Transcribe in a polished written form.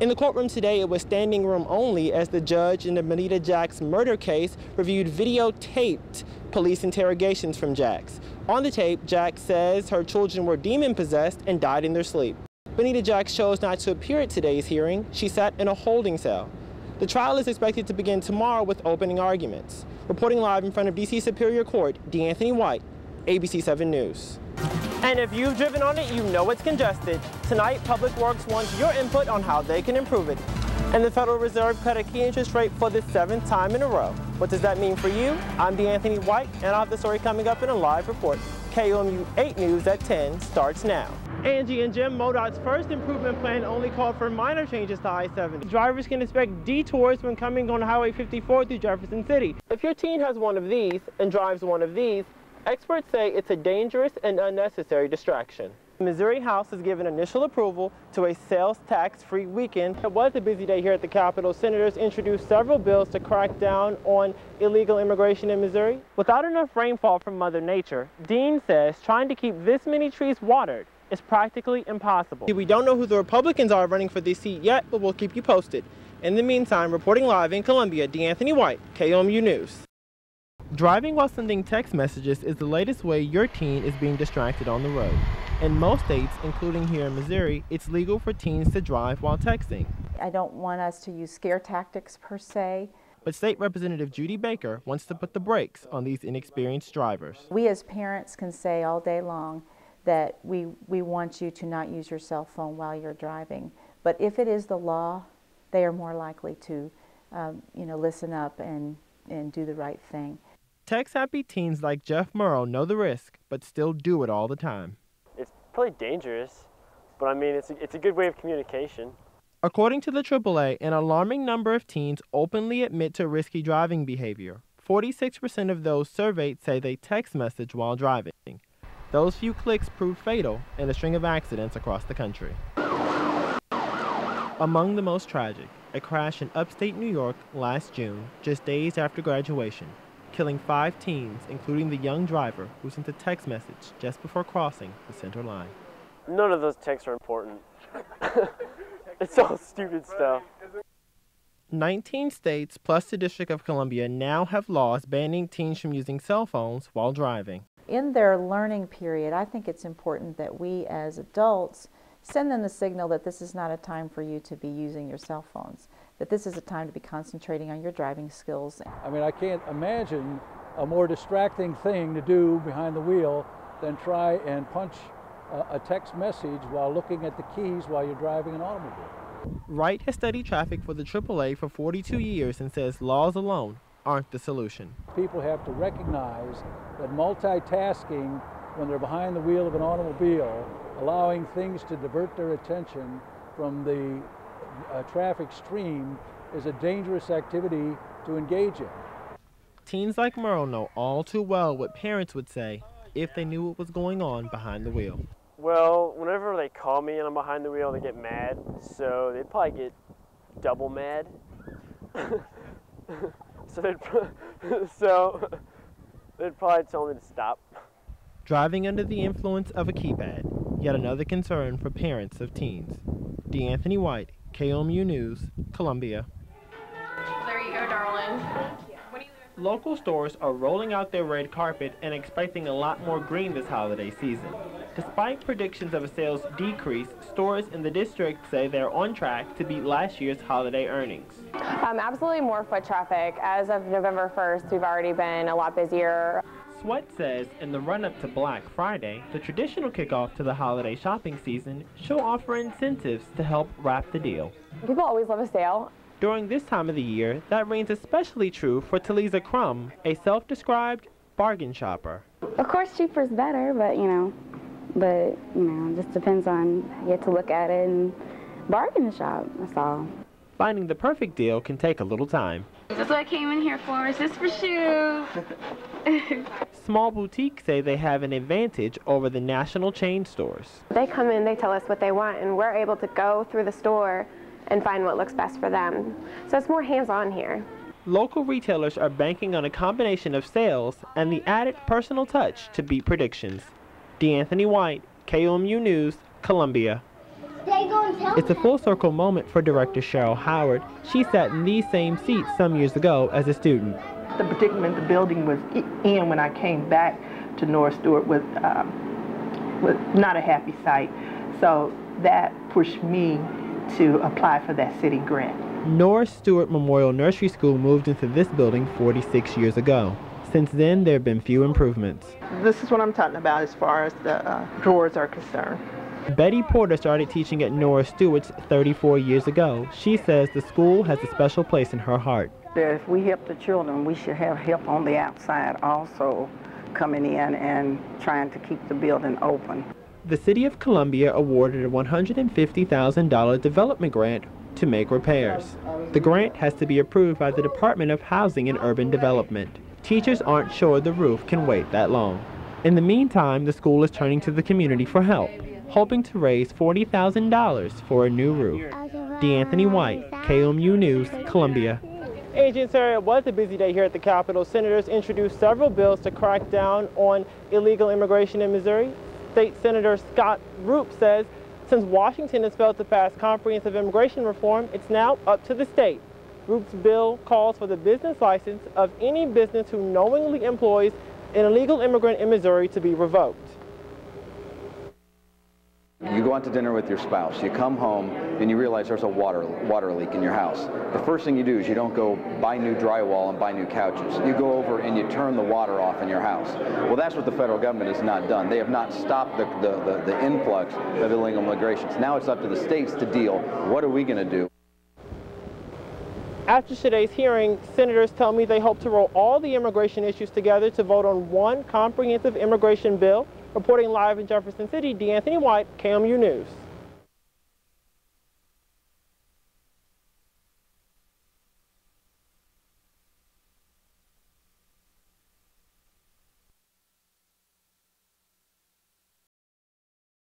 In the courtroom today, it was standing room only as the judge in the Bonita Jax murder case reviewed videotaped police interrogations from Jax. On the tape, Jax says her children were demon-possessed and died in their sleep. Bonita Jax chose not to appear at today's hearing. She sat in a holding cell. The trial is expected to begin tomorrow with opening arguments. Reporting live in front of D.C. Superior Court, D'Anthony White, ABC 7 News. And if you've driven on it, you know it's congested. Tonight, Public Works wants your input on how they can improve it. And the Federal Reserve cut a key interest rate for the 7th time in a row. What does that mean for you? I'm D'Anthony White, and I'll have the story coming up in a live report. KOMU 8 News at 10 starts now. Angie and Jim, MoDOT's first improvement plan only called for minor changes to I-70. Drivers can expect detours when coming on Highway 54 through Jefferson City. If your teen has one of these and drives one of these, experts say it's a dangerous and unnecessary distraction. The Missouri House has given initial approval to a sales tax-free weekend. It was a busy day here at the Capitol. Senators introduced several bills to crack down on illegal immigration in Missouri. Without enough rainfall from Mother Nature, Dean says trying to keep this many trees watered is practically impossible. We don't know who the Republicans are running for this seat yet, but we'll keep you posted. In the meantime, reporting live in Columbia, D'Anthony White, KOMU News. Driving while sending text messages is the latest way your teen is being distracted on the road. In most states, including here in Missouri, it's legal for teens to drive while texting. I don't want us to use scare tactics per se. But State Representative Judy Baker wants to put the brakes on these inexperienced drivers. We as parents can say all day long that we want you to not use your cell phone while you're driving. But if it is the law, they are more likely to listen up and do the right thing. Tech-happy teens like Jeff Murrow know the risk, but still do it all the time. It's probably dangerous, but I mean, it's a good way of communication. According to the AAA, an alarming number of teens openly admit to risky driving behavior. 46% of those surveyed say they text message while driving. Those few clicks proved fatal in a string of accidents across the country. Among the most tragic, a crash in upstate New York last June, just days after graduation, killing 5 teens, including the young driver who sent a text message just before crossing the center line. None of those texts are important. It's all stupid stuff. 19 states plus the District of Columbia now have laws banning teens from using cell phones while driving. In their learning period, I think it's important that we as adults send them the signal that this is not a time for you to be using your cell phones, that this is a time to be concentrating on your driving skills. I mean, I can't imagine a more distracting thing to do behind the wheel than try and punch a text message while looking at the keys while you're driving an automobile. Wright has studied traffic for the AAA for 42 years and says laws alone aren't the solution. People have to recognize that multitasking when they're behind the wheel of an automobile, allowing things to divert their attention from the traffic stream, is a dangerous activity to engage in. Teens like Merle know all too well what parents would say if they knew what was going on behind the wheel. Well, whenever they call me and I'm behind the wheel, they get mad, so they'd probably get double mad. So they'd probably tell me to stop. Driving under the influence of a keypad, yet another concern for parents of teens. D'Anthony White, KOMU News, Columbia. There you go, darling. Local stores are rolling out their red carpet and expecting a lot more green this holiday season. Despite predictions of a sales decrease, stores in the district say they're on track to beat last year's holiday earnings. Absolutely more foot traffic. As of November 1st, we've already been a lot busier. Sweat says in the run-up to Black Friday, the traditional kickoff to the holiday shopping season, she'll offer incentives to help wrap the deal. People always love a sale. During this time of the year, that rings especially true for Talisa Crum, a self-described bargain shopper. Of course, cheaper is better, but it just depends on, you get to look at it and bargain shop, that's all. Finding the perfect deal can take a little time. That's what I came in here for, is this for shoes? Small boutiques say they have an advantage over the national chain stores. They come in, they tell us what they want, and we're able to go through the store and find what looks best for them. So it's more hands-on here. Local retailers are banking on a combination of sales and the added personal touch to beat predictions. D'Anthony White, KOMU News, Columbia. It's a full circle moment for director Cheryl Howard. She sat in these same seats some years ago as a student. The predicament the building was in when I came back to Norris Stewart was not a happy sight. So that pushed me to apply for that city grant. Norris Stewart Memorial Nursery School moved into this building 46 years ago. Since then, there have been few improvements. This is what I'm talking about as far as the drawers are concerned. Betty Porter started teaching at Norris Stewart's 34 years ago. She says the school has a special place in her heart. If we help the children, we should have help on the outside also coming in and trying to keep the building open. The City of Columbia awarded a $150,000 development grant to make repairs. The grant has to be approved by the Department of Housing and Urban Development. Teachers aren't sure the roof can wait that long. In the meantime, the school is turning to the community for help, hoping to raise $40,000 for a new roof. D'Anthony White, KMU News, Columbia. Agent Sarah, it was a busy day here at the Capitol. Senators introduced several bills to crack down on illegal immigration in Missouri. State Senator Scott Roop says since Washington has failed to pass comprehensive immigration reform, it's now up to the state. Roop's bill calls for the business license of any business who knowingly employs an illegal immigrant in Missouri to be revoked. You go out to dinner with your spouse, you come home and you realize there's a water leak in your house. The first thing you do is you don't go buy new drywall and buy new couches. You go over and you turn the water off in your house. Well, that's what the federal government has not done. They have not stopped the influx of illegal immigrants. Now it's up to the states to deal. What are we going to do? After today's hearing, senators tell me they hope to roll all the immigration issues together to vote on one comprehensive immigration bill. Reporting live in Jefferson City, D'Anthony White, KMU News.